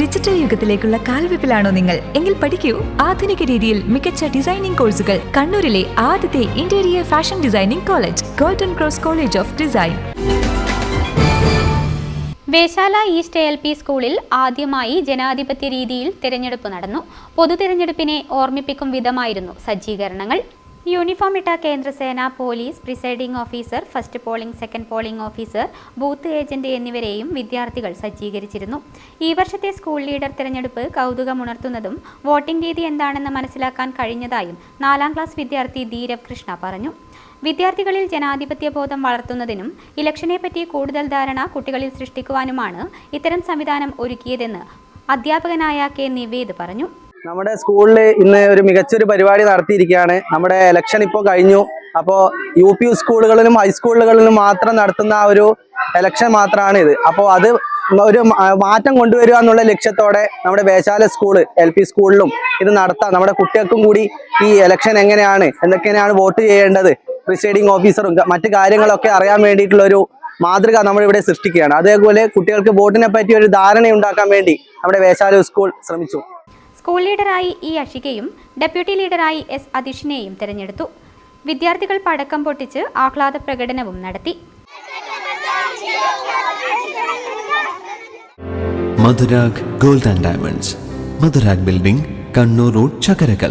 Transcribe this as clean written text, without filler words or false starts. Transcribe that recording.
Digital യുഗത്തിലേക്കുള്ള കാൽവെപ്പിലാണോ നിങ്ങൾ? എങ്കിൽ പഠിക്കൂ ആധുനിക രീതിയിൽ മികച്ച ഡിസൈനിംഗ് കോഴ്സുകൾ. കണ്ണൂരിലെ ആദ്യത്തെ interior fashion designing college golden cross college of design. Veshala east LP സ്കൂളിൽ ആദ്യമായി ജനാധിപത്യ രീതിയിൽ തിരഞ്ഞെടുപ്പ് നടന്നു. പൊതു തിരഞ്ഞെടുപ്പിനെ ഓർമ്മിപ്പിക്കും വിധമായിരുന്നു സജ്ജീകരണങ്ങൾ. യൂണിഫോം ഇട്ട കേന്ദ്രസേന, police, presiding officer, first polling, second polling officer, booth agent എന്നിവരെയും വിദ്യാർത്ഥികൾ സജ്ജീകരിച്ചിരുന്നു. ഈ വർഷത്തെ സ്കൂൾ ലീഡർ തിരഞ്ഞെടുപ്പ് കൗതുകമുണർത്തുന്നതും വോട്ടിംഗ് രീതി എന്താണെന്ന് മനസ്സിലാക്കാൻ കഴിഞ്ഞതായും 4ാം ക്ലാസ് വിദ്യാർത്ഥി ധീരവ് കൃഷ്ണ പറഞ്ഞു. വിദ്യാർത്ഥികളിൽ ജനാധിപത്യ ബോധം വളർത്തുന്നതിനും ഇലക്ഷനെപ്പറ്റി കൂടുതൽ ധാരണ കുട്ടികളിൽ സൃഷ്ടിക്കുവാനുമാണ് ഇത്തരം സംവിധാനം ഒരുക്കിയതെന്ന് അധ്യാപകനായ കെ നിവേദ് പറഞ്ഞു. നമ്മുടെ സ്കൂളിൽ ഇന്ന് ഒരു മികച്ചൊരു പരിപാടി നടത്തിയിരിക്കുകയാണ്. നമ്മുടെ ഇലക്ഷൻ ഇപ്പോൾ കഴിഞ്ഞു. അപ്പോൾ UP സ്കൂളുകളിലും ഹൈസ്കൂളുകളിലും മാത്രം നടത്തുന്ന ഒരു ഇലക്ഷൻ മാത്രമാണ് ഇത്. അപ്പോൾ അത് ഒരു മാറ്റം കൊണ്ടുവരിക എന്നുള്ള ലക്ഷ്യത്തോടെ നമ്മുടെ വേശാല സ്കൂള് LP സ്കൂളിലും ഇത് നടത്താം. നമ്മുടെ കുട്ടികൾക്കും കൂടി ഈ ഇലക്ഷൻ എങ്ങനെയാണ്, എന്തൊക്കെയാണ് വോട്ട് ചെയ്യേണ്ടത്, പ്രിസൈഡിംഗ് ഓഫീസറും മറ്റു കാര്യങ്ങളൊക്കെ അറിയാൻ വേണ്ടിയിട്ടുള്ള ഒരു മാതൃക നമ്മളിവിടെ സൃഷ്ടിക്കുകയാണ്. അതേപോലെ കുട്ടികൾക്ക് വോട്ടിനെ പറ്റി ഒരു ധാരണ ഉണ്ടാക്കാൻ വേണ്ടി നമ്മുടെ വേശാല സ്കൂൾ ശ്രമിച്ചു. സ്കൂൾ ലീഡറായി E അഷികയും ഡെപ്യൂട്ടി ലീഡറായി S അതിഷിനെയും തിരഞ്ഞെടുത്തു. വിദ്യാർത്ഥികൾ പടക്കം പൊട്ടിച്ച് ആഹ്ലാദ പ്രകടനവും നടത്തി. Madhurag gold and diamonds, Madhurag building, Kannur road, Chakkarakal.